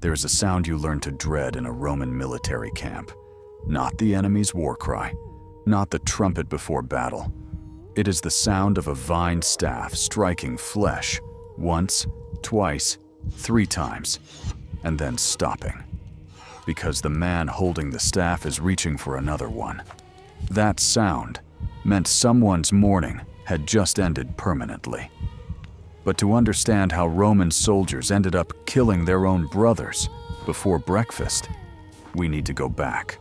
There's a sound you learn to dread in a Roman military camp. Not the enemy's war cry, not the trumpet before battle. It is the sound of a vine staff striking flesh once, twice, 3 times, and then stopping. Because the man holding the staff is reaching for another one. That sound meant someone's mourning had just ended permanently. But to understand how Roman soldiers ended up killing their own brothers before breakfast, we need to go back,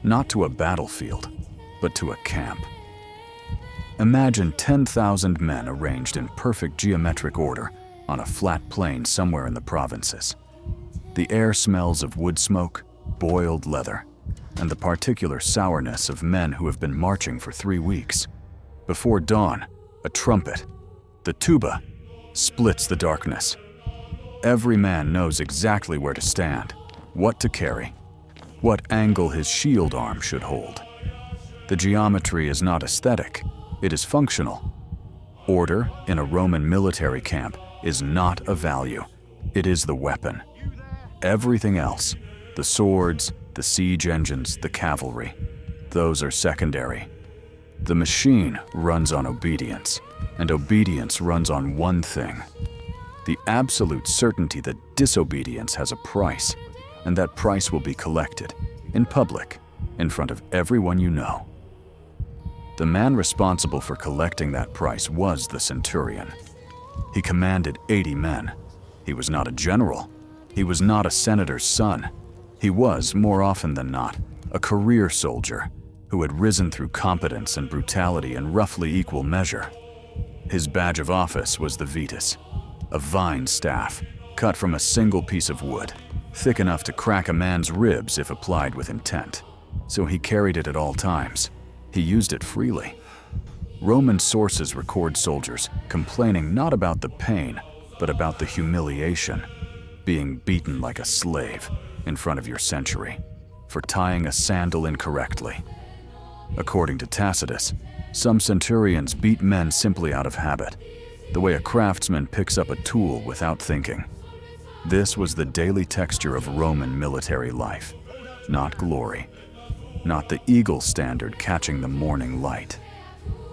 not to a battlefield, but to a camp. Imagine 10,000 men arranged in perfect geometric order on a flat plain somewhere in the provinces. The air smells of wood smoke, boiled leather, and the particular sourness of men who have been marching for 3 weeks. Before dawn, a trumpet, the tuba, splits the darkness. Every man knows exactly where to stand, what to carry, what angle his shield arm should hold. The geometry is not aesthetic, it is functional. Order in a Roman military camp is not a value, it is the weapon. Everything else, the swords, the siege engines, the cavalry, those are secondary. The machine runs on obedience, and obedience runs on one thing: the absolute certainty that disobedience has a price, and that price will be collected, in public, in front of everyone you know. The man responsible for collecting that price was the centurion. He commanded 80 men. He was not a general. He was not a senator's son. He was, more often than not, a career soldier who had risen through competence and brutality in roughly equal measure. His badge of office was the vetus, a vine staff cut from a single piece of wood, thick enough to crack a man's ribs if applied with intent. So he carried it at all times. He used it freely. Roman sources record soldiers complaining not about the pain, but about the humiliation, being beaten like a slave in front of your century for tying a sandal incorrectly. According to Tacitus, some centurions beat men simply out of habit, the way a craftsman picks up a tool without thinking. This was the daily texture of Roman military life, not glory, not the eagle standard catching the morning light.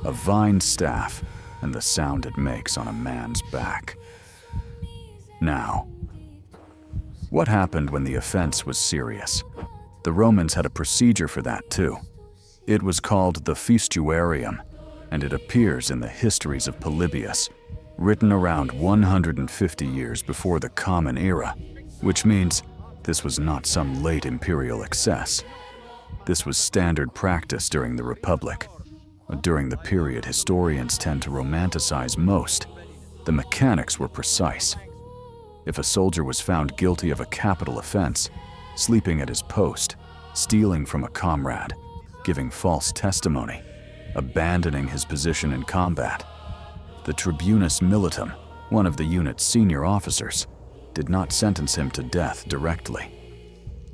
A vine staff and the sound it makes on a man's back. Now, what happened when the offense was serious? The Romans had a procedure for that too. It was called the fustuarium, and it appears in the histories of Polybius, written around 150 years before the Common Era, which means this was not some late imperial excess. This was standard practice during the Republic. During the period historians tend to romanticize most, the mechanics were precise. If a soldier was found guilty of a capital offense, sleeping at his post, stealing from a comrade, giving false testimony, abandoning his position in combat, the tribunus militum, one of the unit's senior officers, did not sentence him to death directly.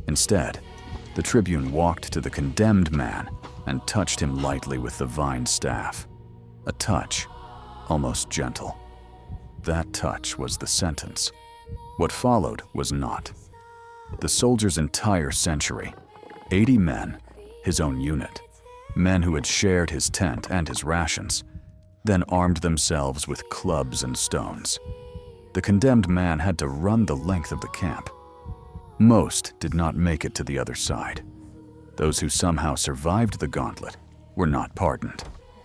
Instead, the tribune walked to the condemned man and touched him lightly with the vine staff. A touch, almost gentle. That touch was the sentence. What followed was not. The soldier's entire century, 80 men, his own unit, men who had shared his tent and his rations, then armed themselves with clubs and stones. The condemned man had to run the length of the camp. Most did not make it to the other side. Those who somehow survived the gauntlet were not pardoned,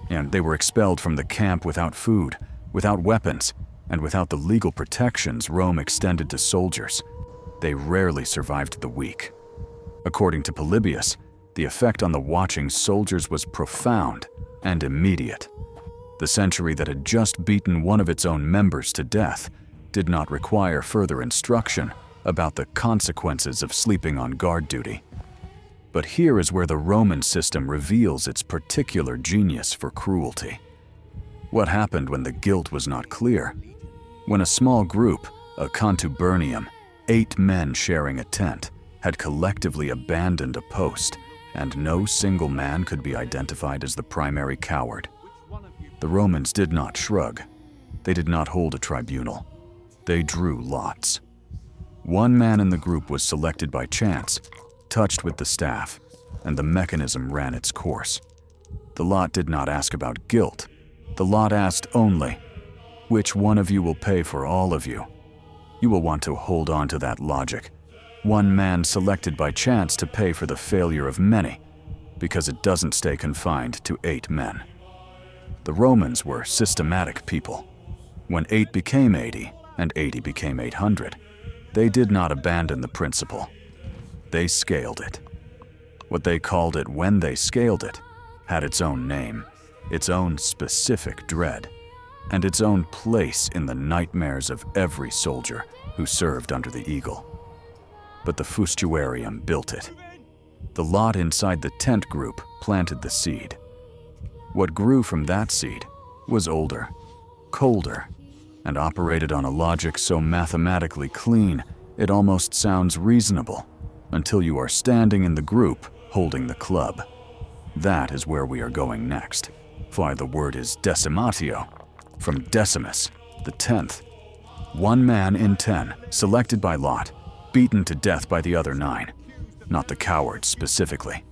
and they were expelled from the camp without food, without weapons, and without the legal protections Rome extended to soldiers. They rarely survived the week. According to Polybius, the effect on the watching soldiers was profound and immediate. The century that had just beaten one of its own members to death did not require further instruction about the consequences of sleeping on guard duty. But here is where the Roman system reveals its particular genius for cruelty. What happened when the guilt was not clear? When a small group, a contubernium, 8 men sharing a tent, had collectively abandoned a post, and no single man could be identified as the primary coward. The Romans did not shrug. They did not hold a tribunal. They drew lots. One man in the group was selected by chance, touched with the staff, and the mechanism ran its course. The lot did not ask about guilt. The lot asked only, which one of you will pay for all of you? You will want to hold on to that logic. One man selected by chance to pay for the failure of many, because it doesn't stay confined to 8 men. The Romans were systematic people. When 8 became 80 and 80 became 800, they did not abandon the principle. They scaled it. What they called it when they scaled it had its own name, its own specific dread, and its own place in the nightmares of every soldier who served under the eagle. But the fustuarium built it. The lot inside the tent group planted the seed. What grew from that seed was older, colder, and operated on a logic so mathematically clean it almost sounds reasonable until you are standing in the group holding the club. That is where we are going next. Why the word is Decimatio, from Decimus, the 10th. 1 man in 10, selected by lot, beaten to death by the other 9. Not the coward specifically.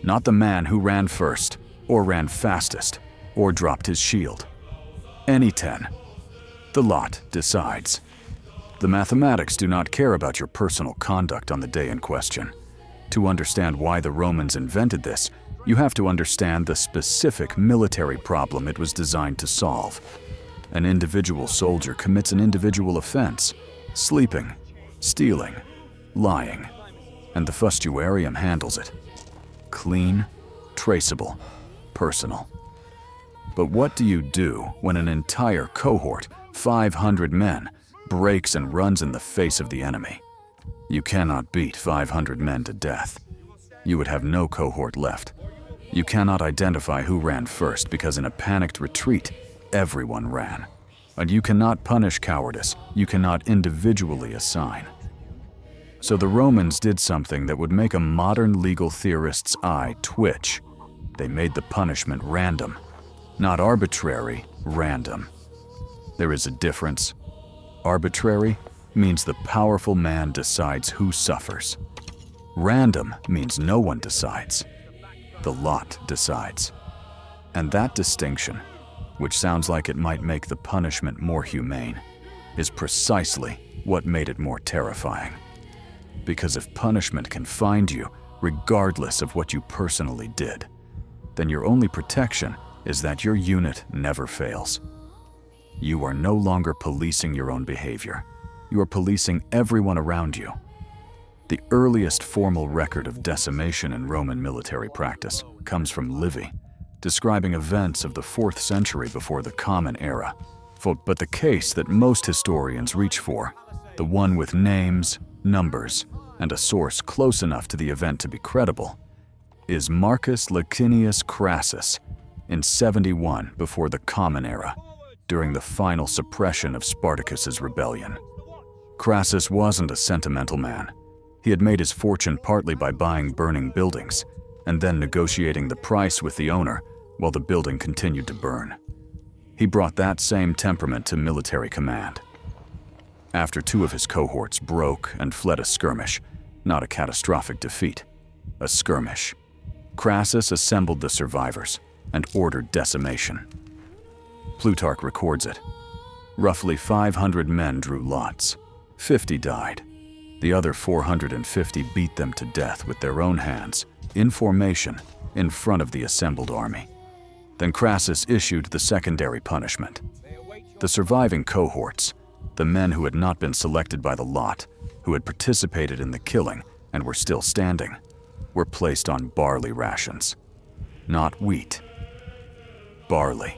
Not the man who ran first, or ran fastest, or dropped his shield. Any 10. The lot decides. The mathematics do not care about your personal conduct on the day in question. To understand why the Romans invented this, you have to understand the specific military problem it was designed to solve. An individual soldier commits an individual offense, sleeping, stealing, lying, and the fustuarium handles it. Clean, traceable, personal. But what do you do when an entire cohort, 500 men, breaks and runs in the face of the enemy? You cannot beat 500 men to death. You would have no cohort left. You cannot identify who ran first because in a panicked retreat, everyone ran. And you cannot punish cowardice. You cannot individually assign. So the Romans did something that would make a modern legal theorist's eye twitch. They made the punishment random. Not arbitrary, random. There is a difference. Arbitrary means the powerful man decides who suffers. Random means no one decides. The lot decides. And that distinction, which sounds like it might make the punishment more humane, is precisely what made it more terrifying. Because if punishment can find you, regardless of what you personally did, then your only protection is that your unit never fails. You are no longer policing your own behavior. You are policing everyone around you. The earliest formal record of decimation in Roman military practice comes from Livy, describing events of the 4th century before the Common Era. But the case that most historians reach for, the one with names, numbers, and a source close enough to the event to be credible, is Marcus Licinius Crassus in 71 before the Common Era, during the final suppression of Spartacus's rebellion. Crassus wasn't a sentimental man. He had made his fortune partly by buying burning buildings and then negotiating the price with the owner while the building continued to burn. He brought that same temperament to military command. After 2 of his cohorts broke and fled a skirmish, not a catastrophic defeat, a skirmish, Crassus assembled the survivors and ordered decimation. Plutarch records it. Roughly 500 men drew lots. 50 died. The other 450 beat them to death with their own hands, in formation, in front of the assembled army. Then Crassus issued the secondary punishment. The surviving cohorts, the men who had not been selected by the lot, who had participated in the killing and were still standing, were placed on barley rations. Not wheat. Barley.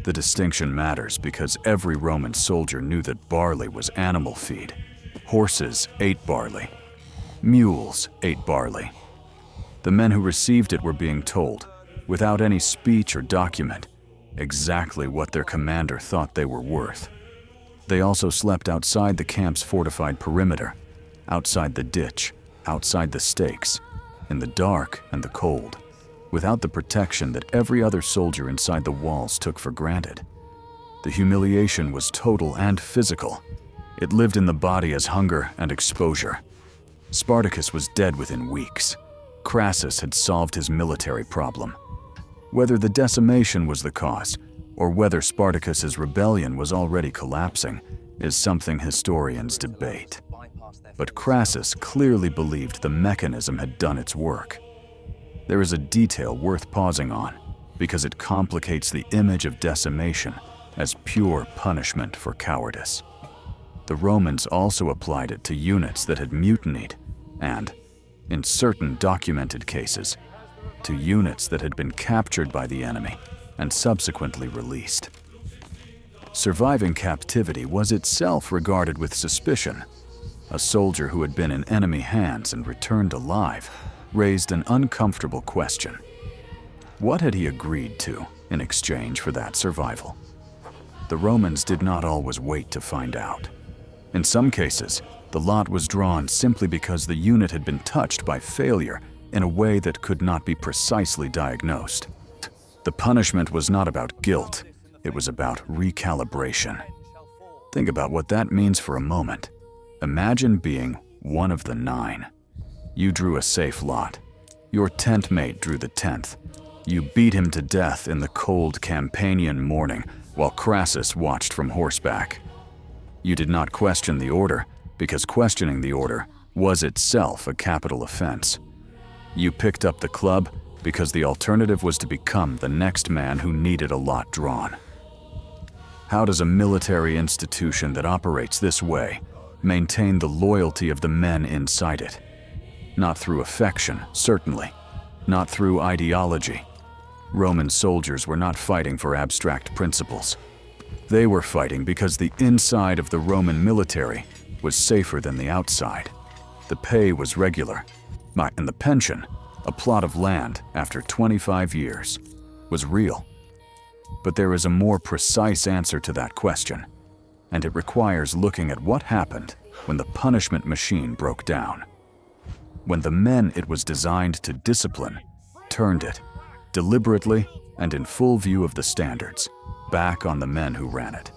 The distinction matters because every Roman soldier knew that barley was animal feed. Horses ate barley. Mules ate barley. The men who received it were being told, without any speech or document, exactly what their commander thought they were worth. They also slept outside the camp's fortified perimeter, outside the ditch, outside the stakes, in the dark and the cold, without the protection that every other soldier inside the walls took for granted. The humiliation was total and physical. It lived in the body as hunger and exposure. Spartacus was dead within weeks. Crassus had solved his military problem. Whether the decimation was the cause, or whether Spartacus's rebellion was already collapsing, is something historians debate. But Crassus clearly believed the mechanism had done its work. There is a detail worth pausing on, because it complicates the image of decimation as pure punishment for cowardice. The Romans also applied it to units that had mutinied and, in certain documented cases, to units that had been captured by the enemy and subsequently released. Surviving captivity was itself regarded with suspicion. A soldier who had been in enemy hands and returned alive raised an uncomfortable question. What had he agreed to in exchange for that survival? The Romans did not always wait to find out. In some cases, the lot was drawn simply because the unit had been touched by failure in a way that could not be precisely diagnosed. The punishment was not about guilt, it was about recalibration. Think about what that means for a moment. Imagine being one of the 9. You drew a safe lot. Your tent mate drew the 10th. You beat him to death in the cold Campanian morning while Crassus watched from horseback. You did not question the order, because questioning the order was itself a capital offense. You picked up the club because the alternative was to become the next man who needed a lot drawn. How does a military institution that operates this way maintain the loyalty of the men inside it? Not through affection, certainly. Not through ideology. Roman soldiers were not fighting for abstract principles. They were fighting because the inside of the Roman military was safer than the outside. The pay was regular, and the pension, a plot of land after 25 years, was real. But there is a more precise answer to that question, and it requires looking at what happened when the punishment machine broke down. When the men it was designed to discipline turned it, deliberately and in full view of the standards, back on the men who ran it.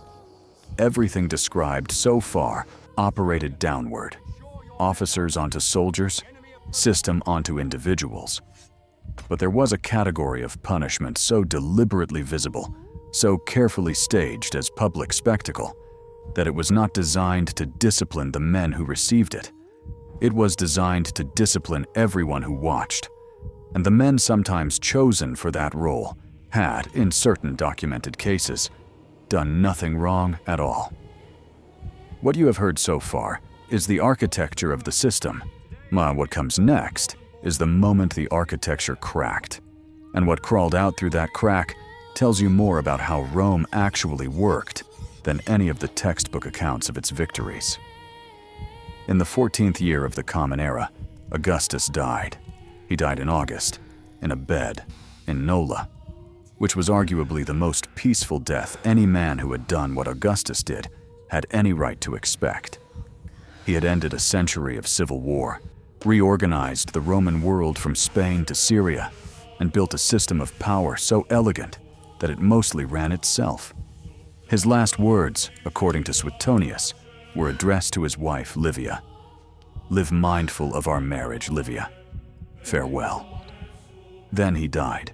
Everything described so far operated downward. Officers onto soldiers, system onto individuals. But there was a category of punishment so deliberately visible, so carefully staged as public spectacle, that it was not designed to discipline the men who received it. It was designed to discipline everyone who watched, and the men sometimes chosen for that role had, in certain documented cases, done nothing wrong at all. What you have heard so far is the architecture of the system. What comes next is the moment the architecture cracked, and what crawled out through that crack tells you more about how Rome actually worked than any of the textbook accounts of its victories. In the 14th year of the Common Era, Augustus died. He died in August, in a bed, in Nola, which was arguably the most peaceful death any man who had done what Augustus did had any right to expect. He had ended a century of civil war, reorganized the Roman world from Spain to Syria, and built a system of power so elegant that it mostly ran itself. His last words, according to Suetonius, were addressed to his wife Livia. "Live mindful of our marriage, Livia. Farewell." Then he died,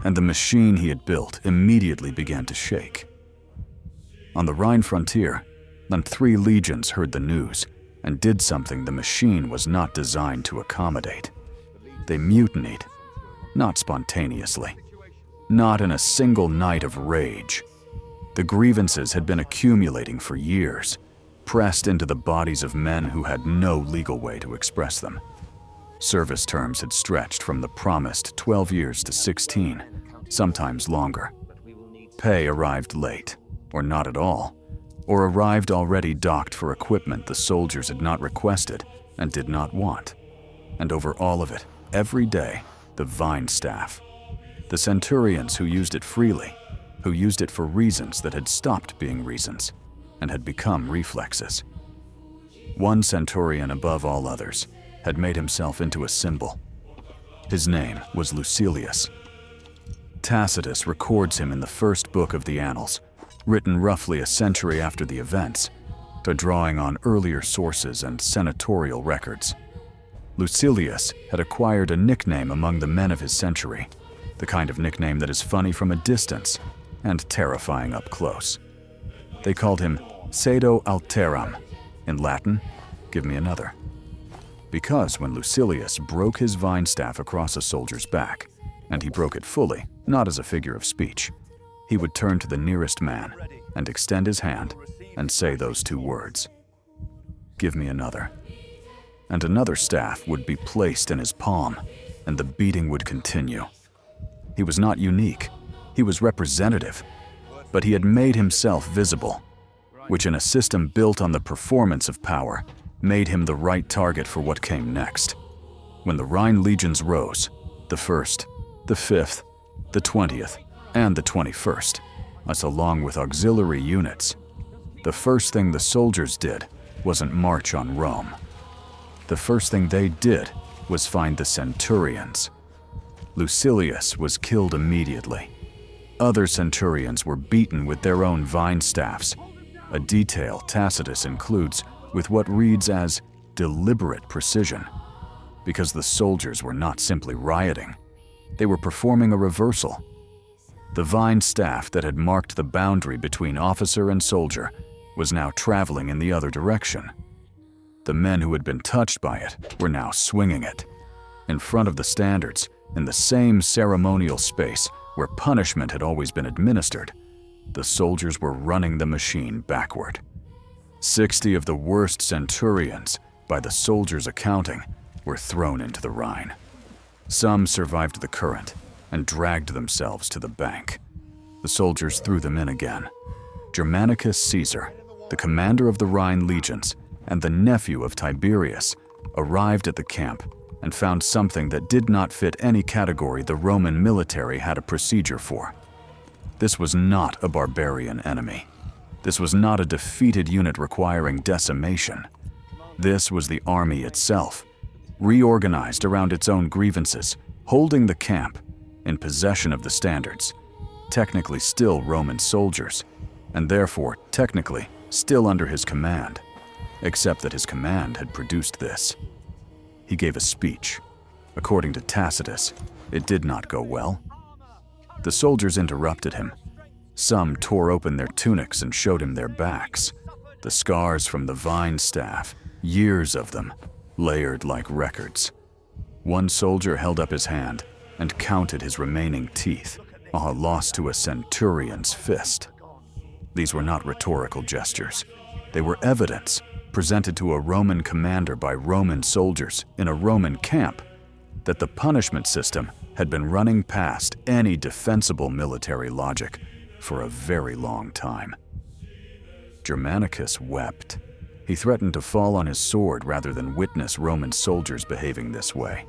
and the machine he had built immediately began to shake. On the Rhine frontier, 3 legions heard the news and did something the machine was not designed to accommodate. They mutinied, not spontaneously, not in a single night of rage. The grievances had been accumulating for years, pressed into the bodies of men who had no legal way to express them. Service terms had stretched from the promised 12 years to 16, sometimes longer. Pay arrived late, or not at all, or arrived already docked for equipment the soldiers had not requested and did not want. And over all of it, every day, the vine staff. The centurions who used it freely, who used it for reasons that had stopped being reasons and had become reflexes. One centurion above all others had made himself into a symbol. His name was Lucilius. Tacitus records him in the first book of the Annals, written roughly a century after the events, to drawing on earlier sources and senatorial records. Lucilius had acquired a nickname among the men of his century, the kind of nickname that is funny from a distance and terrifying up close. They called him Cedo Alteram, in Latin, give me another. Because when Lucilius broke his vine staff across a soldier's back, and he broke it fully, not as a figure of speech, he would turn to the nearest man and extend his hand and say those two words, "Give me another." And another staff would be placed in his palm, and the beating would continue. He was not unique, he was representative, but he had made himself visible, which in a system built on the performance of power, made him the right target for what came next. When the Rhine legions rose, the 1st, the 5th, the 20th, and the 21st, us along with auxiliary units, the first thing the soldiers did wasn't march on Rome. The first thing they did was find the centurions. Lucilius was killed immediately. Other centurions were beaten with their own vine staffs, a detail Tacitus includes with what reads as deliberate precision, because the soldiers were not simply rioting, they were performing a reversal. The vine staff that had marked the boundary between officer and soldier was now traveling in the other direction. The men who had been touched by it were now swinging it. In front of the standards, in the same ceremonial space where punishment had always been administered, the soldiers were running the machine backward. 60 of the worst centurions, by the soldiers' accounting, were thrown into the Rhine. Some survived the current and dragged themselves to the bank. The soldiers threw them in again. Germanicus Caesar, the commander of the Rhine legions and the nephew of Tiberius, arrived at the camp and found something that did not fit any category the Roman military had a procedure for. This was not a barbarian enemy. This was not a defeated unit requiring decimation. This was the army itself, reorganized around its own grievances, holding the camp, in possession of the standards, technically still Roman soldiers, and therefore technically still under his command, except that his command had produced this. He gave a speech. According to Tacitus, it did not go well. The soldiers interrupted him. Some tore open their tunics and showed him their backs, the scars from the vine staff, years of them, layered like records. One soldier held up his hand and counted his remaining teeth, lost to a centurion's fist. These were not rhetorical gestures. They were evidence presented to a Roman commander by Roman soldiers in a Roman camp that the punishment system had been running past any defensible military logic for a very long time. Germanicus wept. He threatened to fall on his sword rather than witness Roman soldiers behaving this way.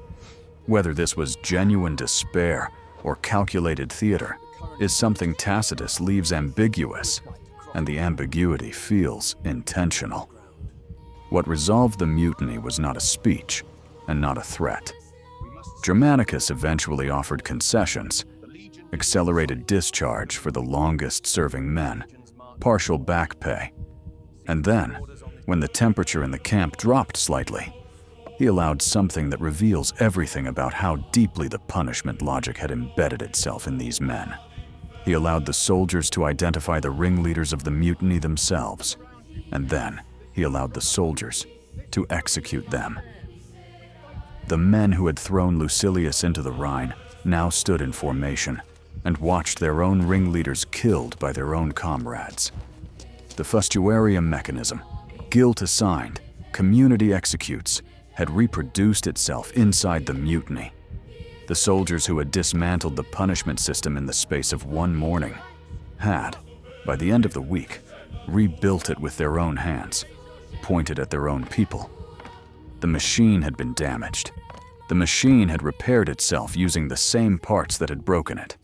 Whether this was genuine despair or calculated theater is something Tacitus leaves ambiguous, and the ambiguity feels intentional. What resolved the mutiny was not a speech and not a threat. Germanicus eventually offered concessions, accelerated discharge for the longest-serving men, partial back pay, and then, when the temperature in the camp dropped slightly, he allowed something that reveals everything about how deeply the punishment logic had embedded itself in these men. He allowed the soldiers to identify the ringleaders of the mutiny themselves, and then he allowed the soldiers to execute them. The men who had thrown Lucilius into the Rhine now stood in formation and watched their own ringleaders killed by their own comrades. The fustuarium mechanism, guilt assigned, community executes, had reproduced itself inside the mutiny. The soldiers who had dismantled the punishment system in the space of one morning had, by the end of the week, rebuilt it with their own hands, pointed at their own people. The machine had been damaged. The machine had repaired itself using the same parts that had broken it.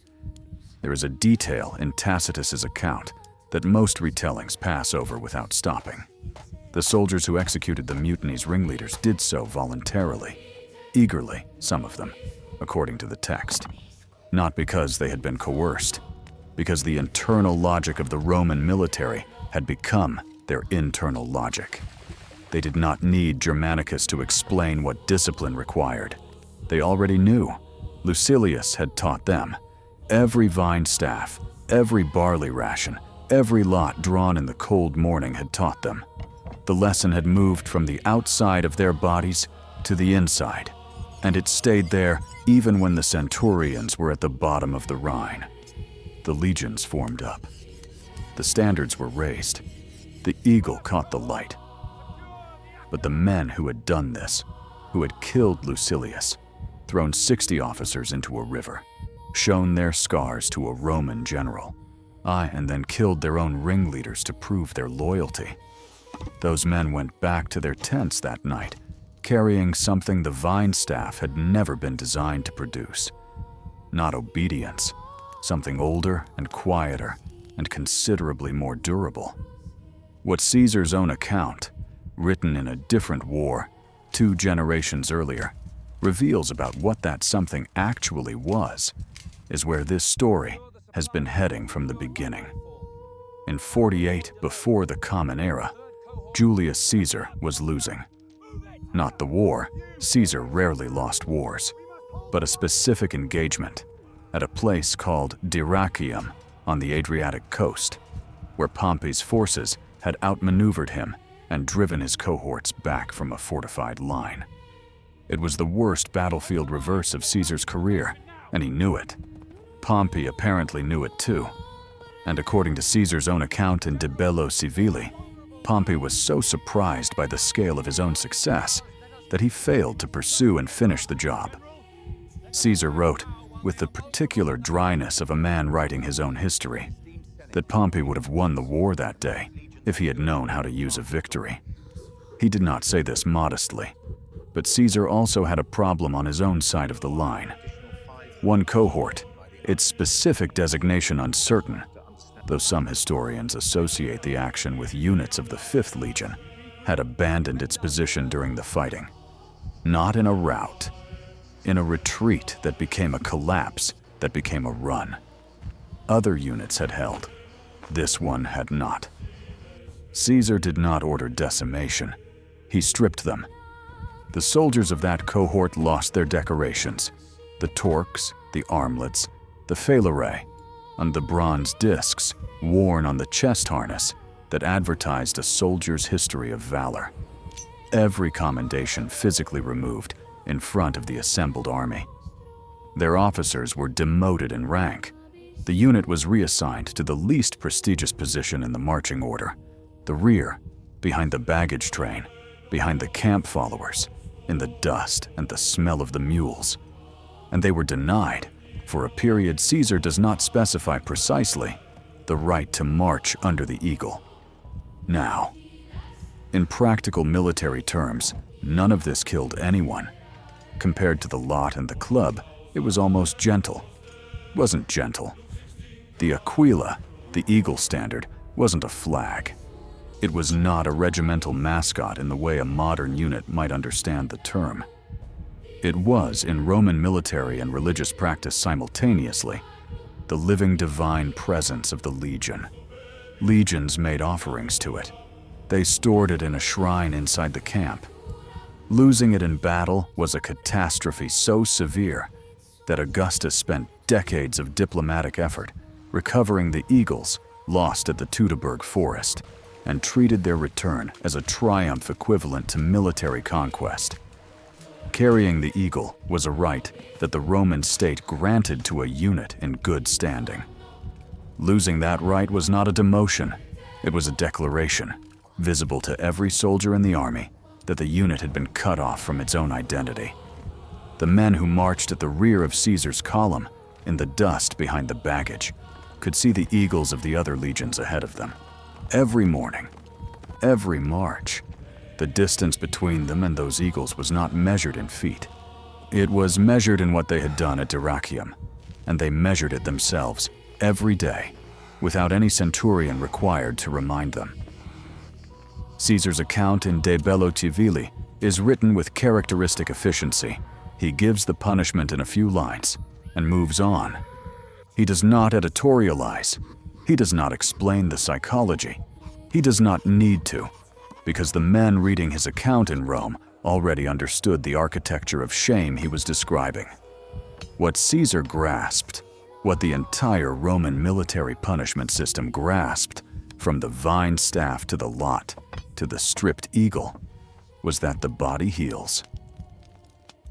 There is a detail in Tacitus's account that most retellings pass over without stopping. The soldiers who executed the mutiny's ringleaders did so voluntarily, eagerly, some of them, according to the text. Not because they had been coerced, because the internal logic of the Roman military had become their internal logic. They did not need Germanicus to explain what discipline required. They already knew. Lucilius had taught them. Every vine staff, every barley ration, every lot drawn in the cold morning had taught them. The lesson had moved from the outside of their bodies to the inside, and it stayed there even when the centurions were at the bottom of the Rhine. The legions formed up. The standards were raised. The eagle caught the light. But the men who had done this, who had killed Lucilius, thrown 60 officers into a river, shown their scars to a Roman general, and then killed their own ringleaders to prove their loyalty. Those men went back to their tents that night, carrying something the vine staff had never been designed to produce. Not obedience, something older and quieter and considerably more durable. What Caesar's own account, written in a different war, 2 generations earlier, reveals about what that something actually was, is where this story has been heading from the beginning. In 48 before the Common Era, Julius Caesar was losing. Not the war, Caesar rarely lost wars, but a specific engagement at a place called Dyrrachium on the Adriatic coast, where Pompey's forces had outmaneuvered him and driven his cohorts back from a fortified line. It was the worst battlefield reverse of Caesar's career, and he knew it. Pompey apparently knew it too, and according to Caesar's own account in De Bello Civili, Pompey was so surprised by the scale of his own success that he failed to pursue and finish the job. Caesar wrote, with the particular dryness of a man writing his own history, that Pompey would have won the war that day if he had known how to use a victory. He did not say this modestly, but Caesar also had a problem on his own side of the line. One cohort, its specific designation uncertain, though some historians associate the action with units of the 5th Legion, had abandoned its position during the fighting. Not in a rout, in a retreat that became a collapse, that became a run. Other units had held. This one had not. Caesar did not order decimation. He stripped them. The soldiers of that cohort lost their decorations, the torques, the armlets, the phalerae, and the bronze discs worn on the chest harness that advertised a soldier's history of valor. Every commendation physically removed in front of the assembled army. Their officers were demoted in rank. The unit was reassigned to the least prestigious position in the marching order, the rear, behind the baggage train, behind the camp followers, in the dust and the smell of the mules. And they were denied, for a period Caesar does not specify precisely, the right to march under the eagle. Now, in practical military terms, none of this killed anyone. Compared to the lot and the club, it was almost gentle. It wasn't gentle. The aquila, the eagle standard, wasn't a flag. It was not a regimental mascot in the way a modern unit might understand the term. It was, in Roman military and religious practice simultaneously, the living divine presence of the legion. Legions made offerings to it. They stored it in a shrine inside the camp. Losing it in battle was a catastrophe so severe that Augustus spent decades of diplomatic effort recovering the eagles lost at the Teutoburg forest and treated their return as a triumph equivalent to military conquest. Carrying the eagle was a right that the Roman state granted to a unit in good standing. Losing that right was not a demotion, it was a declaration, visible to every soldier in the army, that the unit had been cut off from its own identity. The men who marched at the rear of Caesar's column, in the dust behind the baggage, could see the eagles of the other legions ahead of them. Every morning, every march, the distance between them and those eagles was not measured in feet. It was measured in what they had done at Dyrrachium, and they measured it themselves every day, without any centurion required to remind them. Caesar's account in De Bello Civili is written with characteristic efficiency. He gives the punishment in a few lines and moves on. He does not editorialize. He does not explain the psychology. He does not need to, because the men reading his account in Rome already understood the architecture of shame he was describing. What Caesar grasped, what the entire Roman military punishment system grasped, from the vine staff to the lot, to the stripped eagle, was that the body heals.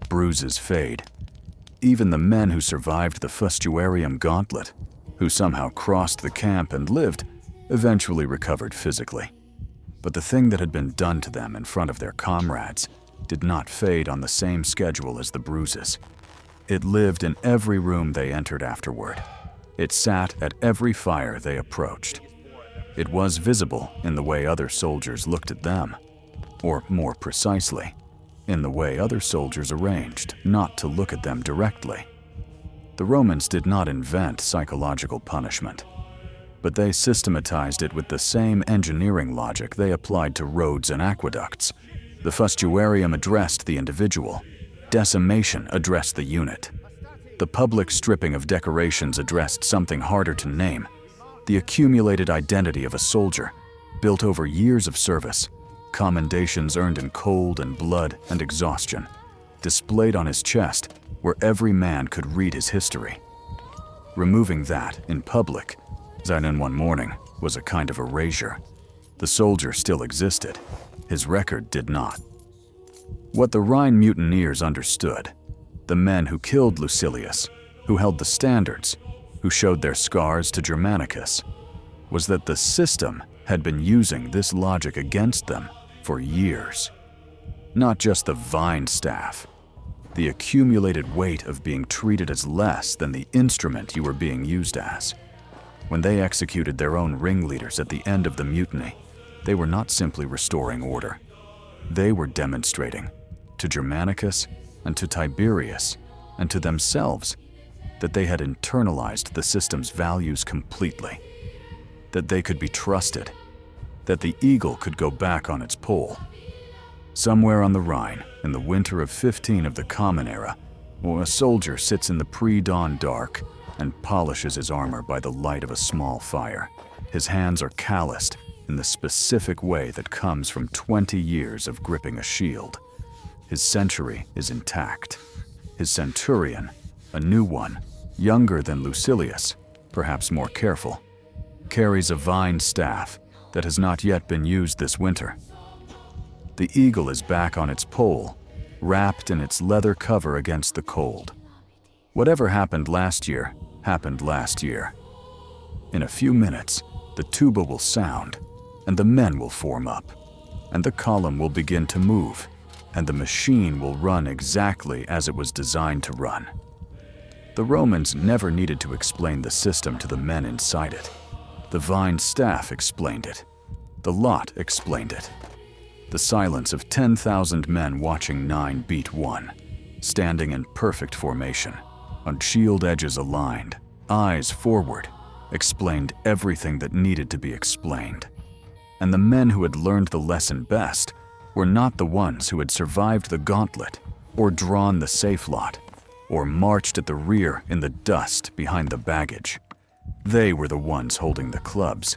Bruises fade. Even the men who survived the fustuarium gauntlet, who somehow crossed the camp and lived, eventually recovered physically. But the thing that had been done to them in front of their comrades did not fade on the same schedule as the bruises. It lived in every room they entered afterward. It sat at every fire they approached. It was visible in the way other soldiers looked at them, or more precisely, in the way other soldiers arranged not to look at them directly. The Romans did not invent psychological punishment, but they systematized it with the same engineering logic they applied to roads and aqueducts. The fustuarium addressed the individual. Decimation addressed the unit. The public stripping of decorations addressed something harder to name: the accumulated identity of a soldier, built over years of service, commendations earned in cold and blood and exhaustion, displayed on his chest where every man could read his history. Removing that in public, then in one morning, was a kind of erasure. The soldier still existed. His record did not. What the Rhine mutineers understood, the men who killed Lucilius, who held the standards, who showed their scars to Germanicus, was that the system had been using this logic against them for years. Not just the vine staff, the accumulated weight of being treated as less than the instrument you were being used as. When they executed their own ringleaders at the end of the mutiny, they were not simply restoring order. They were demonstrating, to Germanicus and to Tiberius and to themselves, that they had internalized the system's values completely, that they could be trusted, that the eagle could go back on its pole. Somewhere on the Rhine, in the winter of 15 of the Common Era, a soldier sits in the pre-dawn dark and polishes his armor by the light of a small fire. His hands are calloused in the specific way that comes from 20 years of gripping a shield. His century is intact. His centurion, a new one, younger than Lucilius, perhaps more careful, carries a vine staff that has not yet been used this winter. The eagle is back on its pole, wrapped in its leather cover against the cold. Whatever happened last year, happened last year. In a few minutes, the tuba will sound, and the men will form up, and the column will begin to move, and the machine will run exactly as it was designed to run. The Romans never needed to explain the system to the men inside it. The vine staff explained it. The lot explained it. The silence of 10,000 men watching 9 beat 1, standing in perfect formation, on shield edges aligned, eyes forward, explained everything that needed to be explained. And the men who had learned the lesson best were not the ones who had survived the gauntlet, or drawn the safe lot, or marched at the rear in the dust behind the baggage. They were the ones holding the clubs.